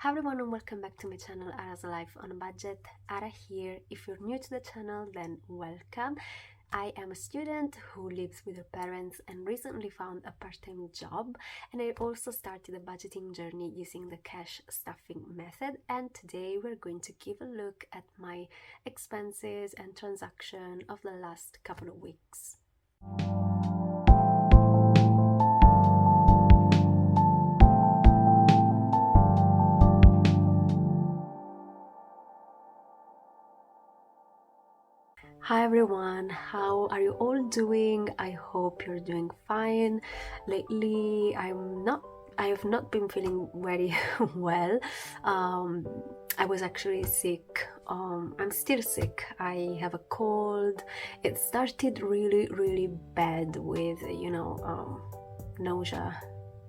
Hi everyone and welcome back to my channel Ara's Life on a Budget. Ara here. If you're new to the channel, then welcome. I am a student who lives with her parents and recently found a part-time job, and I also started a budgeting journey using the cash stuffing method, and today we're going to give a look at my expenses and transaction of the last couple of weeks. Hi everyone, how are you all doing? I hope you're doing fine. Lately, I have not been feeling very well. I was actually sick. I'm still sick. I have a cold. It started really bad with, nausea.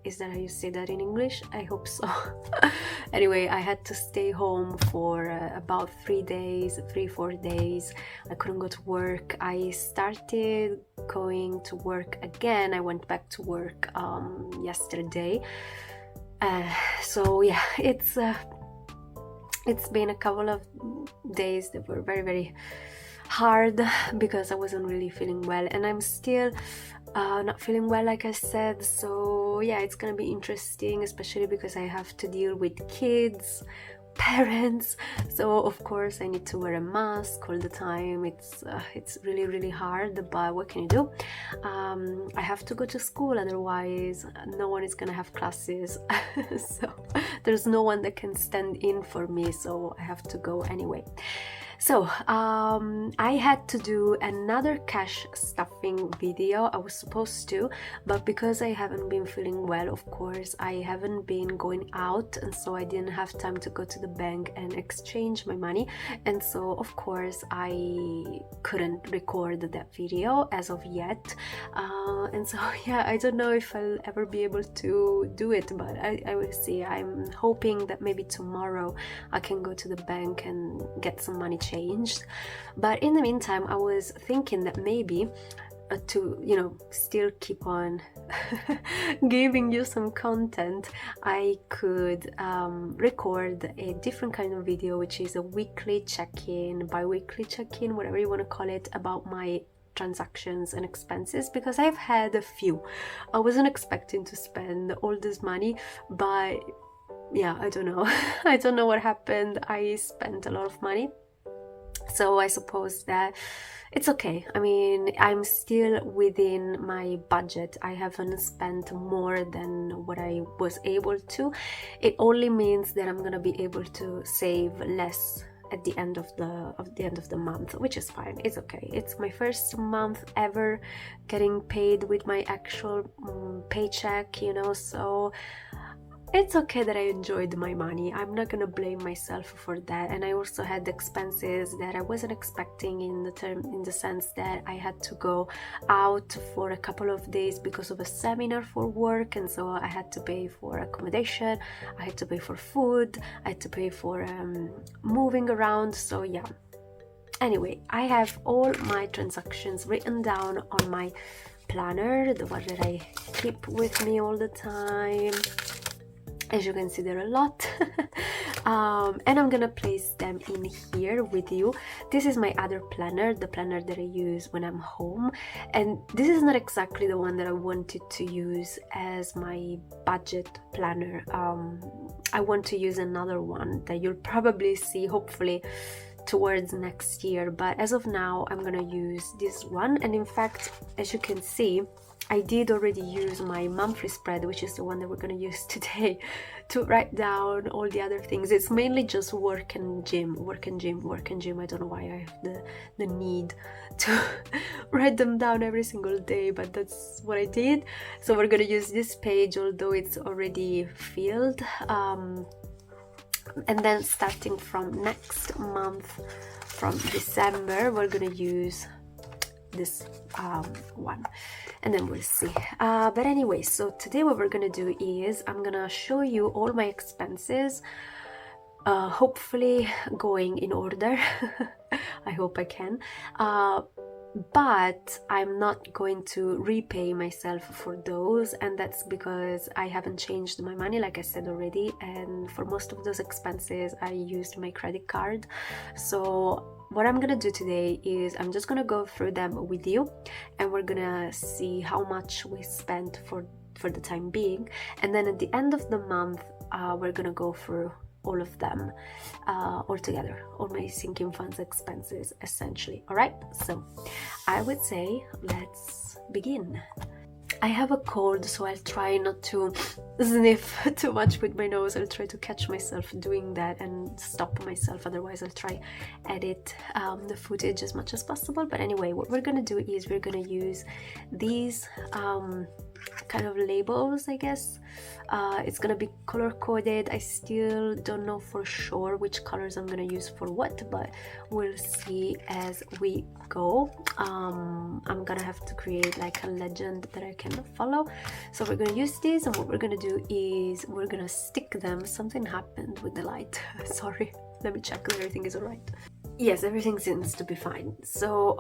Is that how you say that in English? I hope so. Anyway, I had to stay home for about 4 days. I couldn't go to work. I started going to work again. I went back to work yesterday. So yeah, it's been a couple of days that were very hard because I wasn't really feeling well, and I'm still not feeling well, like I said. So yeah, it's gonna be interesting, especially because I have to deal with kids, parents, so of course I need to wear a mask all the time. It's really hard, but what can you do? I have to go to school, otherwise no one is gonna have classes. So there's no one that can stand in for me, so I have to go anyway. So I had to do another cash stuffing video. I was supposed to, but because I haven't been feeling well, of course, I haven't been going out, and so I didn't have time to go to the bank and exchange my money, and so of course I couldn't record that video as of yet. And so yeah, I don't know if I'll ever be able to do it, but I will see. I'm hoping that maybe tomorrow I can go to the bank and get some money changed. But in the meantime, I was thinking that maybe to still keep on giving you some content, I could record a different kind of video, which is a weekly check-in, bi-weekly check-in, whatever you want to call it, about my transactions and expenses, because I've had a few. I wasn't expecting to spend all this money, but yeah, I don't know. I don't know what happened. I spent a lot of money, so I suppose that it's okay. I mean, I'm still within my budget. I haven't spent more than what I was able to. It only means that I'm gonna be able to save less at the end of the month, which is fine. It's okay. It's my first month ever getting paid with my actual paycheck, so it's okay that I enjoyed my money. I'm not gonna blame myself for that. And I also had expenses that I wasn't expecting, in the sense that I had to go out for a couple of days because of a seminar for work, and so I had to pay for accommodation, I had to pay for food, I had to pay for moving around. So yeah, anyway, I have all my transactions written down on my planner, the one that I keep with me all the time. As you can see, there are a lot. And I'm gonna place them in here with you. This is my other planner, the planner that I use when I'm home, and this is not exactly the one that I wanted to use as my budget planner. I want to use another one that you'll probably see, hopefully, towards next year, but as of now I'm gonna use this one. And in fact, as you can see, I did already use my monthly spread, which is the one that we're going to use today, to write down all the other things. It's mainly just work and gym. I don't know why I have the need to write them down every single day, but that's what I did. So we're going to use this page, although it's already filled. And then starting from next month, from December, we're going to use this one, and then we'll see. But anyway, so today what we're gonna do is I'm gonna show you all my expenses, hopefully going in order. I hope I can, but I'm not going to repay myself for those, and that's because I haven't changed my money, like I said already, and for most of those expenses I used my credit card. So what I'm gonna do today is I'm just gonna go through them with you, and we're gonna see how much we spent for the time being, and then at the end of the month we're gonna go through all of them all together, all my sinking funds expenses essentially. All right, so I would say let's begin. I have a cold, so I'll try not to sniff too much with my nose. I'll try to catch myself doing that and stop myself, otherwise I'll try edit the footage as much as possible. But anyway, what we're gonna do is we're gonna use these kind of labels, I guess. It's gonna be color coded. I still don't know for sure which colors I'm gonna use for what, but we'll see as we go. I'm gonna have to create like a legend that I can follow. So we're gonna use these, and what we're gonna do is we're gonna stick them. Something happened with the light. Sorry, let me check that everything is all right. Yes, everything seems to be fine. So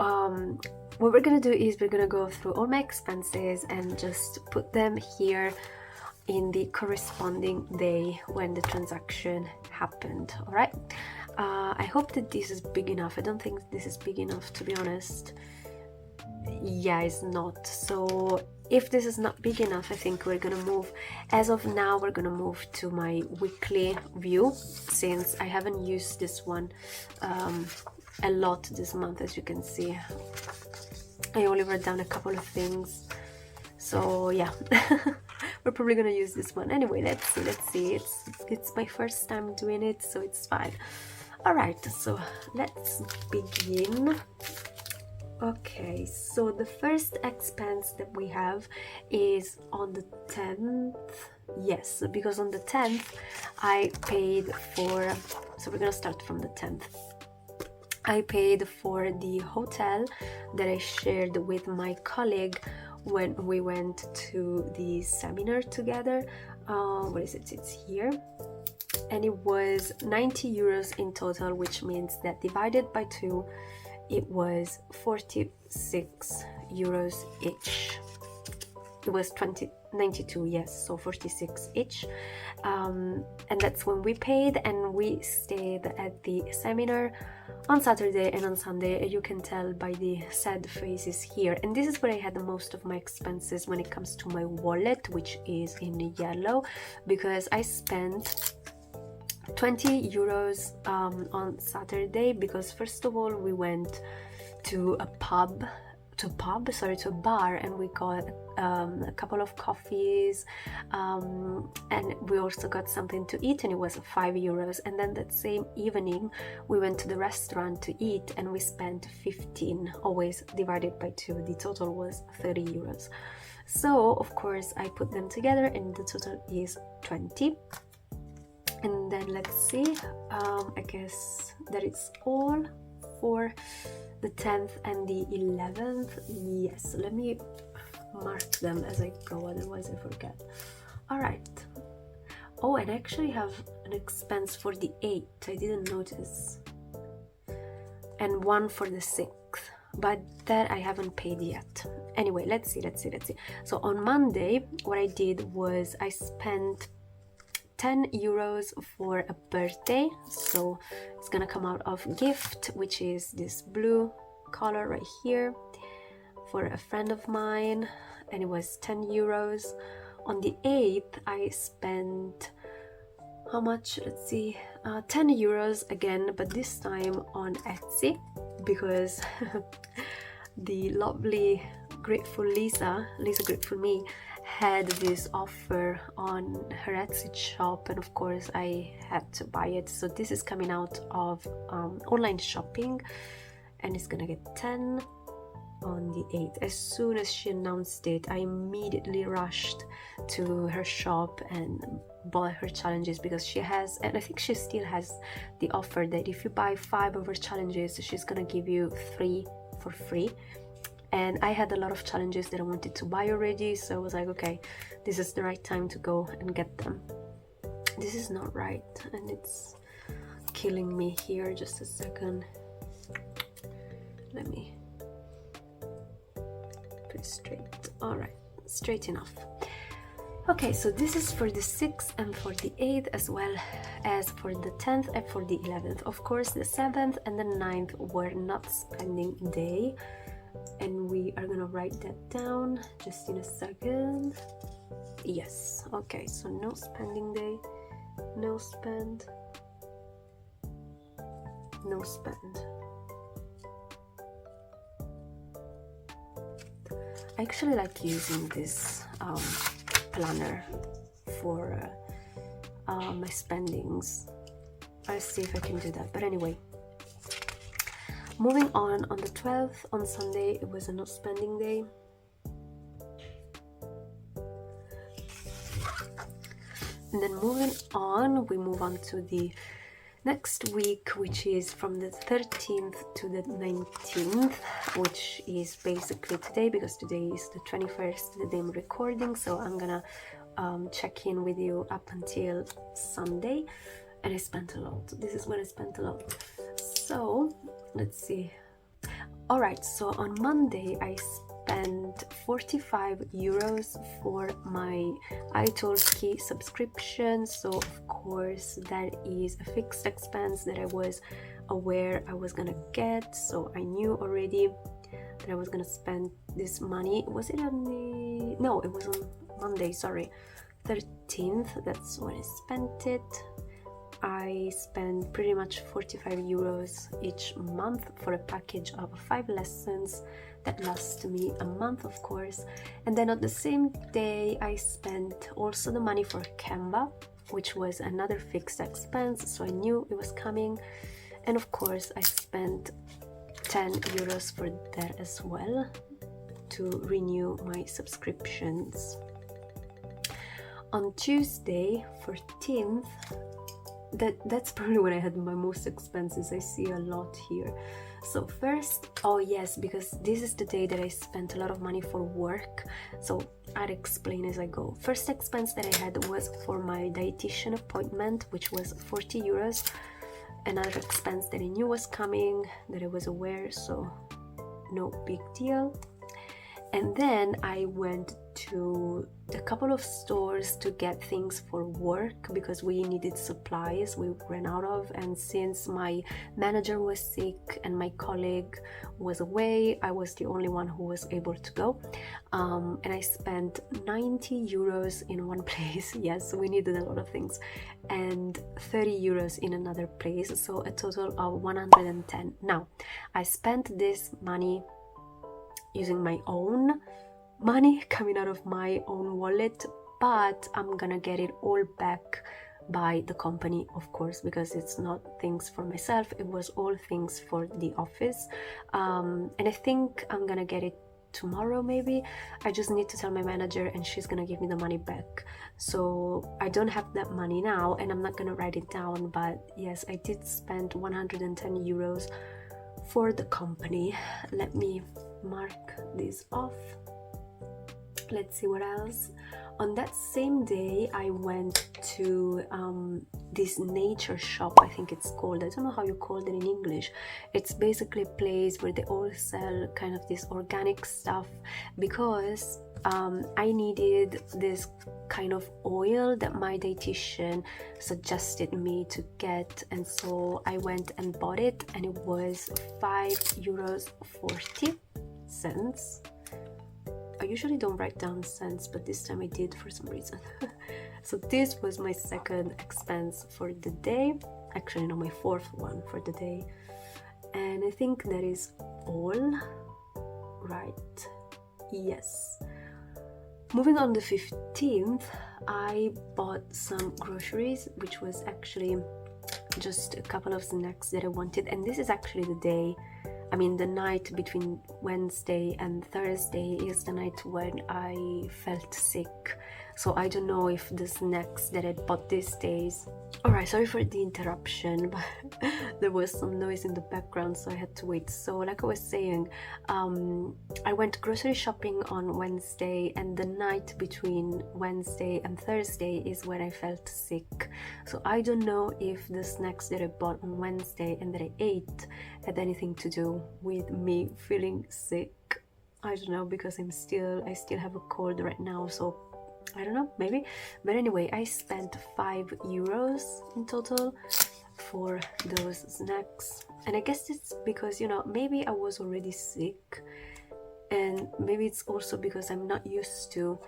what we're gonna do is we're gonna go through all my expenses and just put them here in the corresponding day when the transaction happened. All right, I hope that this is big enough. I don't think this is big enough, to be honest. Yeah, it's not. So if this is not big enough, I think we're gonna move, as of now we're gonna move to my weekly view, since I haven't used this one a lot this month. As you can see, I only wrote down a couple of things, so yeah. We're probably gonna use this one anyway. Let's see. It's my first time doing it, so it's fine. All right, so let's begin. Okay, so the first expense that we have is on the 10th. Yes, because on the 10th I paid for, so we're gonna start from the 10th. I paid for the hotel that I shared with my colleague when we went to the seminar together. What is it? It's here. And it was 90 euros in total, which means that divided by 2, it was 46 euros each. It was 92, yes, so 46 each. And that's when we paid, and we stayed at the seminar on Saturday and on Sunday. You can tell by the sad faces here. And this is where I had the most of my expenses when it comes to my wallet, which is in yellow, because I spent 20 euros on Saturday, because first of all we went to a bar, and we got a couple of coffees, and we also got something to eat, and it was 5 euros. And then that same evening we went to the restaurant to eat, and we spent 15, always divided by 2. The total was 30 euros. So of course I put them together, and the total is 20. And then let's see, I guess that it's all for the 10th and the 11th. Yes, let me mark them as I go, otherwise I forget. All right. Oh, and I actually have an expense for the 8th. I didn't notice. And one for the 6th, but that I haven't paid yet. Anyway, let's see. So on Monday, what I did was I spent 10 euros for a birthday, so it's gonna come out of gift, which is this blue color right here, for a friend of mine, and it was 10 euros. On the 8th I spent, how much? Let's see, 10 euros again, but this time on Etsy, because the lovely Grateful Lisa Grateful Me had this offer on her Etsy shop, and of course I had to buy it. So this is coming out of online shopping, and it's gonna get 10 on the 8th. As soon as she announced it, I immediately rushed to her shop and bought her challenges, because she has, and I think she still has, the offer that if you buy 5 of her challenges, she's gonna give you 3 for free. And I had a lot of challenges that I wanted to buy already, so I was like, okay, this is the right time to go and get them. This is not right, and it's killing me here. Just a second, let me pretty straight. All right, straight enough. Okay, so this is for the 6th and for the 8th, as well as for the 10th and for the 11th. Of course, the 7th and the 9th were not spending day, and we are gonna write that down just in a second. Yes, okay, so no spending day, no spend, no spend. I actually like using this planner for my spendings. I'll see if I can do that, but anyway, moving on the 12th, on Sunday, it was a no spending day. And then moving on, we move on to the next week, which is from the 13th to the 19th, which is basically today, because today is the 21st, the day I'm recording, so I'm gonna check in with you up until Sunday. And I spent a lot. This is when I spent a lot. So let's see. All right, so on Monday I spent 45 euros for my italki subscription. So of course that is a fixed expense that I was aware I was gonna get, so I knew already that I was gonna spend this money. Was it on the... no, it was on Monday, sorry, 13th, that's when I spent it. I spend pretty much 45 euros each month for a package of 5 lessons that lasts me a month, of course. And then on the same day I spent also the money for Canva, which was another fixed expense, so I knew it was coming. And of course I spent 10 euros for that as well, to renew my subscriptions. On Tuesday, 14th, that's probably when I had my most expenses. I see a lot here. So first, oh yes, because this is the day that I spent a lot of money for work, so I'll explain as I go. First expense that I had was for my dietitian appointment, which was 40 euros. Another expense that I knew was coming, that I was aware, so no big deal. And then I went to a couple of stores to get things for work because we needed supplies we ran out of, and since my manager was sick and my colleague was away, I was the only one who was able to go. And I spent 90 euros in one place. Yes, we needed a lot of things, and 30 euros in another place, so a total of 110. Now I spent this money using my own money, coming out of my own wallet, but I'm gonna get it all back by the company, of course, because it's not things for myself, it was all things for the office. And I think I'm gonna get it tomorrow maybe. I just need to tell my manager and she's gonna give me the money back. So I don't have that money now and I'm not gonna write it down, but yes, I did spend 110 euros for the company. Let me mark this off. Let's see what else. On that same day I went to this nature shop, I think it's called, I don't know how you call it in English. It's basically a place where they all sell kind of this organic stuff, because I needed this kind of oil that my dietitian suggested me to get, and so I went and bought it, and it was 5.40 euros. I usually don't write down cents, but this time I did for some reason. So this was my second expense for the day, actually no, my fourth one for the day, and I think that is all right. Yes. Moving on the 15th, I bought some groceries, which was actually just a couple of snacks that I wanted, and this is actually the day, I mean the night between Wednesday and Thursday is the night when I felt sick. So I don't know if the snacks that I bought these days... Alright, sorry for the interruption, but there was some noise in the background, so I had to wait. So like I was saying, I went grocery shopping on Wednesday, and the night between Wednesday and Thursday is when I felt sick. So I don't know if the snacks that I bought on Wednesday and that I ate had anything to do with me feeling sick. I don't know, because I still have a cold right now, so I don't know, maybe. But anyway, I spent €5 in total for those snacks, and I guess it's because, you know, maybe I was already sick, and maybe it's also because I'm not used to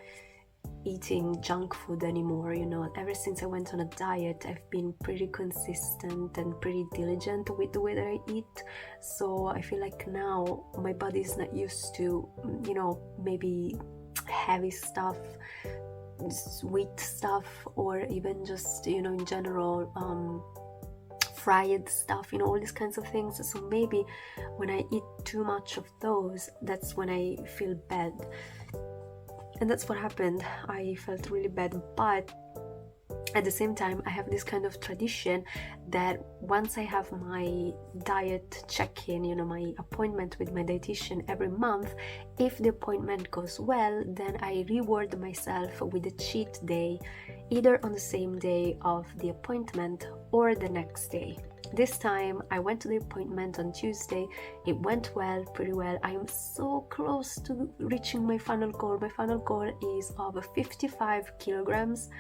eating junk food anymore. You know, ever since I went on a diet, I've been pretty consistent and pretty diligent with the way that I eat, so I feel like now my body is not used to, you know, maybe heavy stuff, sweet stuff, or even just, you know, in general, fried stuff, you know, all these kinds of things. So maybe when I eat too much of those, that's when I feel bad. And that's what happened. I felt really bad, but at the same time, I have this kind of tradition that once I have my diet check-in, you know, my appointment with my dietitian every month, if the appointment goes well, then I reward myself with a cheat day, either on the same day of the appointment or the next day. This time I went to the appointment on Tuesday. It went well, pretty well. I am so close to reaching my final goal. My final goal is of 55 kilograms.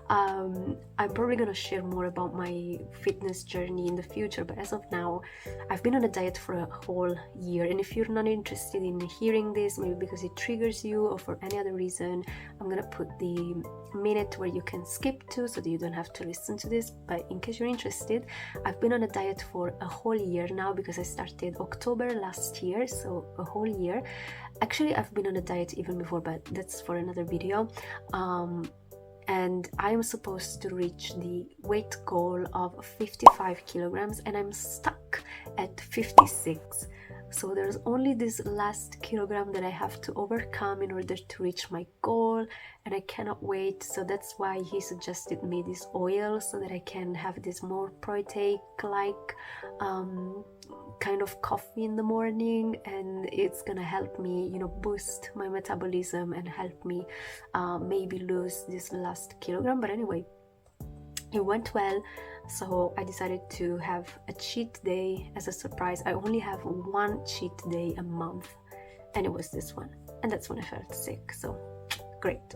I'm probably gonna share more about my fitness journey in the future, but as of now, I've been on a diet for a whole year. And if you're not interested in hearing this, maybe because it triggers you or for any other reason, I'm gonna put the minute where you can skip to so that you don't have to listen to this. But in case you're interested, I've been on a diet for a whole year now, because I started October last year, so a whole year. Actually, I've been on a diet even before, but that's for another video. And I am supposed to reach the weight goal of 55 kilograms, and I'm stuck at 56. So there's only this last kilogram that I have to overcome in order to reach my goal, and I cannot wait. So that's why he suggested me this oil, so that I can have this more proteic-like kind of coffee in the morning, and it's gonna help me, you know, boost my metabolism and help me maybe lose this last kilogram. But anyway, it went well, so I decided to have a cheat day as a surprise. I only have one cheat day a month, and it was this one, and that's when I felt sick, so great.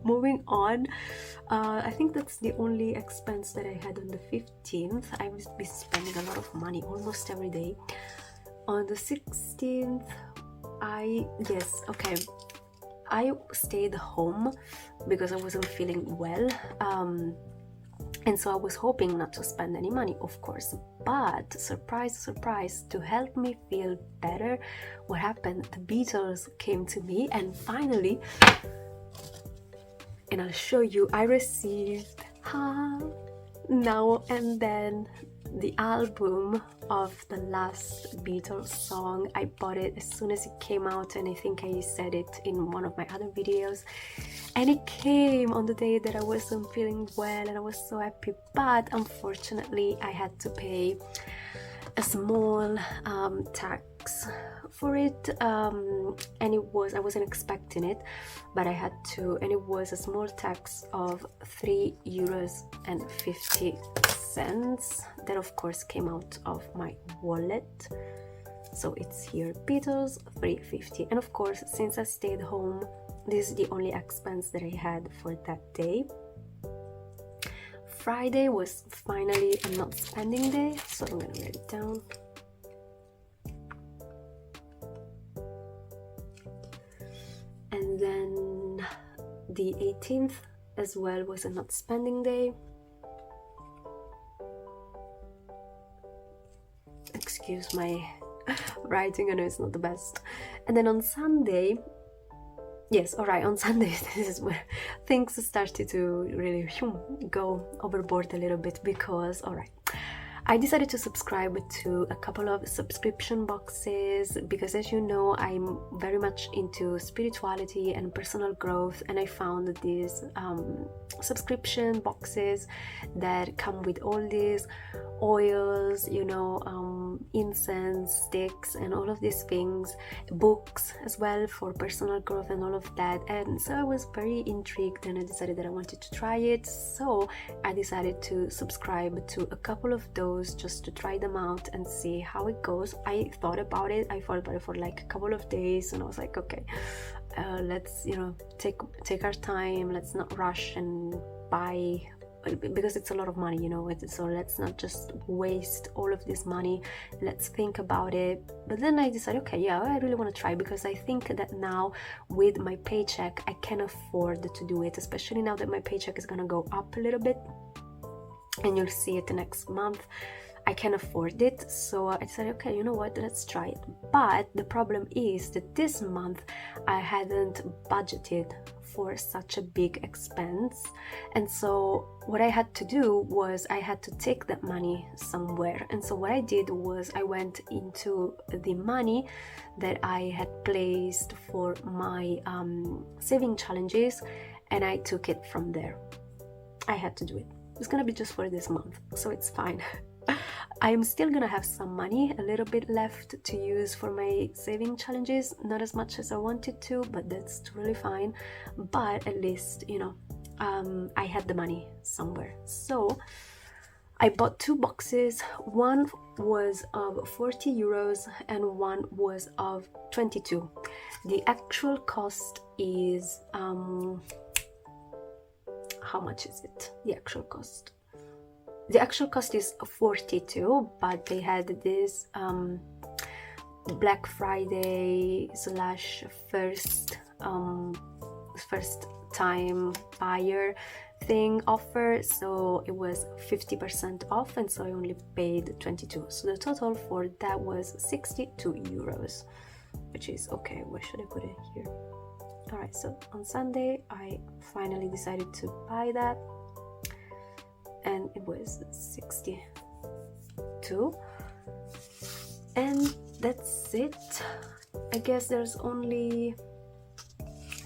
Moving on, I think that's the only expense that I had on the 15th. I've been spending a lot of money almost every day. On the 16th, I stayed home because I wasn't feeling well, and so I was hoping not to spend any money, of course. But surprise, surprise, to help me feel better, what happened? The Beatles came to me, and finally, and I'll show you, I received Now and Then, the album of the last Beatles song. I bought it as soon as it came out, and I think I said it in one of my other videos, and it came on the day that I wasn't feeling well, and I was so happy. But unfortunately, I had to pay a small tax for it, and I wasn't expecting it, but I had to, and it was a small tax of €3.50. That of course came out of my wallet, so it's here, Beatles, $3.50. And of course, since I stayed home, this is the only expense that I had for that day. Friday was finally a not spending day, so I'm gonna write it down. And then the 18th as well was a not spending day. Excuse my writing, I know it's not the best. And then on Sunday, yes, alright, on Sunday, this is where things started to really go overboard a little bit, because, alright, I decided to subscribe to a couple of subscription boxes, because as you know, I'm very much into spirituality and personal growth, and I found these subscription boxes that come with all these oils, you know, incense sticks and all of these things, books as well for personal growth and all of that. And so I was very intrigued and I decided that I wanted to try it. So I decided to subscribe to a couple of those just to try them out and see how it goes. I thought about it for like a couple of days, and I was like, okay, let's take our time, let's not rush and buy, because it's a lot of money, so let's not just waste all of this money, let's think about it. But then I decided, okay, yeah, I really want to try, because I think that now with my paycheck I can afford to do it, especially now that my paycheck is gonna go up a little bit, and you'll see it the next month. I can afford it, so I decided, okay, you know what, let's try it. But the problem is that this month I hadn't budgeted for such a big expense, and so what I had to do was I had to take that money somewhere. And so what I did was I went into the money that I had placed for my saving challenges, and I took it from there. I had to do it. It's gonna be just for this month, so it's fine. I'm still gonna have some money, a little bit left to use for my saving challenges, not as much as I wanted to, but that's totally fine. But at least, I had the money somewhere. So I bought 2 boxes. One was of 40 euros and one was of 22. The actual cost is how much is it? The actual cost is 42, but they had this Black Friday / first time buyer thing offer, so it was 50% off, and so I only paid 22. So the total for that was 62 euros, which is okay. Where should I put it? Here. Alright, so on Sunday I finally decided to buy that, and it was 62, and that's it. I guess there's only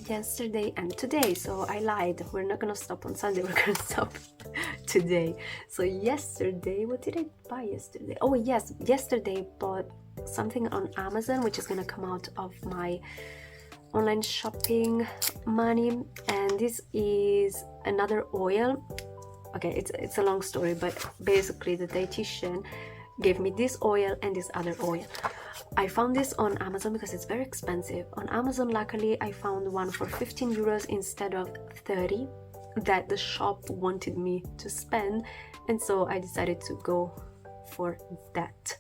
yesterday and today, so I lied. We're not gonna stop on Sunday, we're gonna stop today. So yesterday, what did I buy yesterday? Oh yes, yesterday I bought something on Amazon, which is gonna come out of my online shopping money, and this is another oil. Okay, it's a long story, but basically the dietitian gave me this oil and this other oil. I found this on Amazon because it's very expensive. On Amazon, luckily, I found one for 15 euros instead of 30 that the shop wanted me to spend, and so I decided to go for that.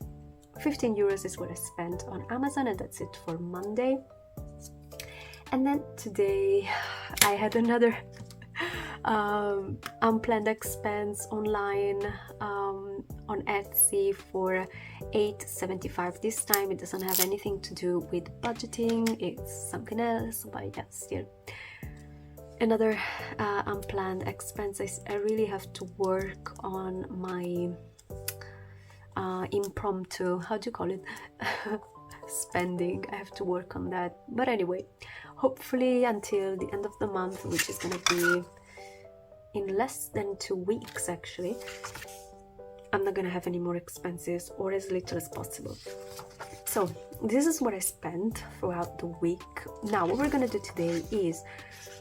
15 euros is what I spent on Amazon, and that's it for Monday. And then today I had another unplanned expense online on Etsy for $8.75. This time it doesn't have anything to do with budgeting, it's something else, but yeah, still another unplanned expense. I really have to work on my impromptu, how do you call it, spending. I have to work on that. But anyway, hopefully until the end of the month, which is gonna be in less than 2 weeks actually, I'm not gonna have any more expenses, or as little as possible. So this is what I spent throughout the week. Now what we're gonna do today is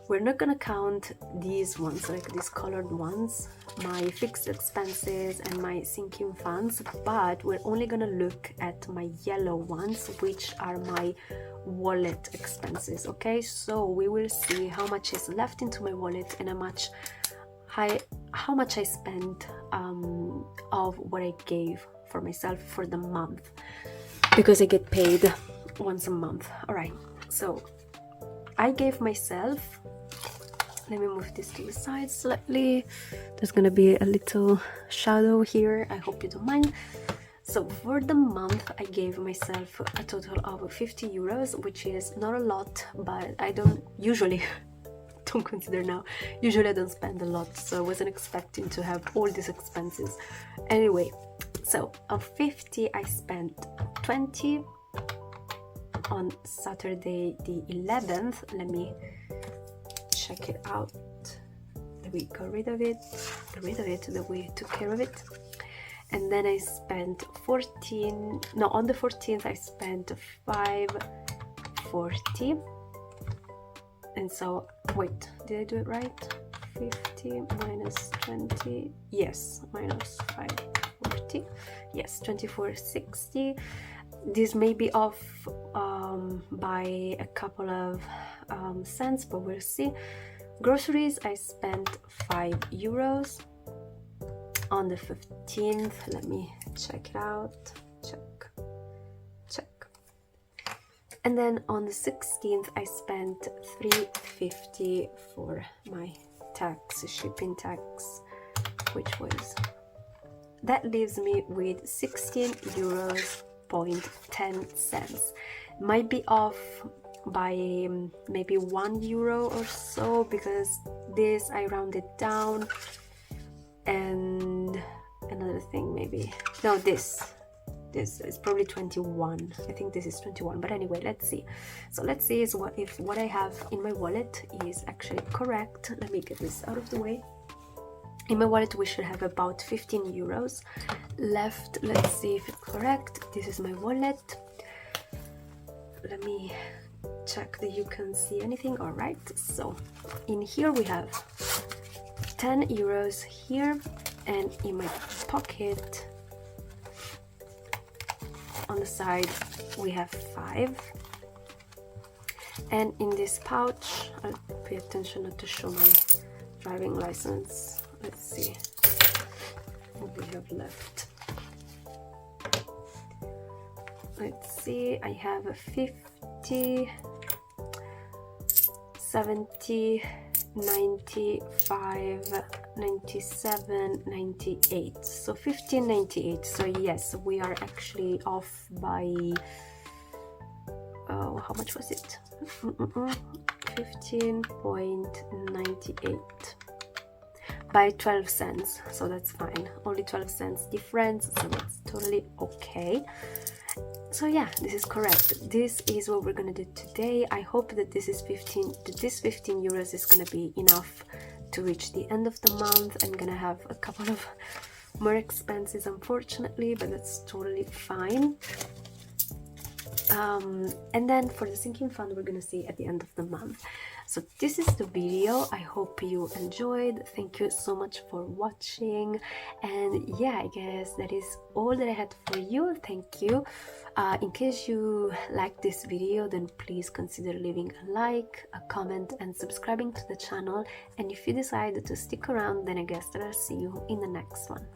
we're not gonna count these ones, like these colored ones, my fixed expenses and my sinking funds, but we're only gonna look at my yellow ones, which are my wallet expenses. Okay, so we will see how much is left into my wallet and how much I spent of what I gave for myself for the month, because I get paid once a month. All right, so I gave myself, let me move this to the side slightly, there's gonna be a little shadow here, I hope you don't mind. So for the month I gave myself a total of 50 euros, which is not a lot, but I don't usually don't consider now. Usually I don't spend a lot, so I wasn't expecting to have all these expenses. Anyway, so of 50 I spent 20 on Saturday the 11th. Let me check it out, that we got rid of it, that we took care of it. and then I spent 14, no, on the 14th I spent 540. And so, wait, did I do it right? 50 minus 20, yes, minus 540, yes, 2460. This may be off by a couple of cents, but we'll see. Groceries, I spent 5 euros. On the 15th, let me check it out, check. And then on the 16th, I spent 350 for my tax, shipping tax, which was, that leaves me with 16 euros 10 cents. Might be off by maybe 1 euro or so, because this I rounded down. And another thing, maybe, no, this is probably 21. I think this is 21, but anyway, let's see. So let's see if what I have in my wallet is actually correct. Let me get this out of the way. In my wallet we should have about 15 euros left. Let's see if it's correct. This is my wallet. Let me check that you can see anything. All right, so in here we have 10 euros here, and in my pocket on the side we have 5, and in this pouch, I'll pay attention not to show my driving license. Let's see what we have left. Let's see, I have a 50, 70, 95, 97, 98, so 1598. So yes, we are actually off by how much was it? 15.98 by 12 cents, so that's fine. Only 12 cents difference, so that's totally okay. So yeah, this is correct. This is what we're gonna do today. I hope that this 15 euros is gonna be enough to reach the end of the month. I'm gonna have a couple of more expenses, unfortunately, but that's totally fine. And then for the sinking fund, we're gonna see at the end of the month. So this is the video. I hope you enjoyed. Thank you so much for watching, and yeah, I guess that is all that I had for you. Thank you. In case you like this video, then please consider leaving a like, a comment, and subscribing to the channel. And if you decide to stick around, then I guess that I'll see you in the next one.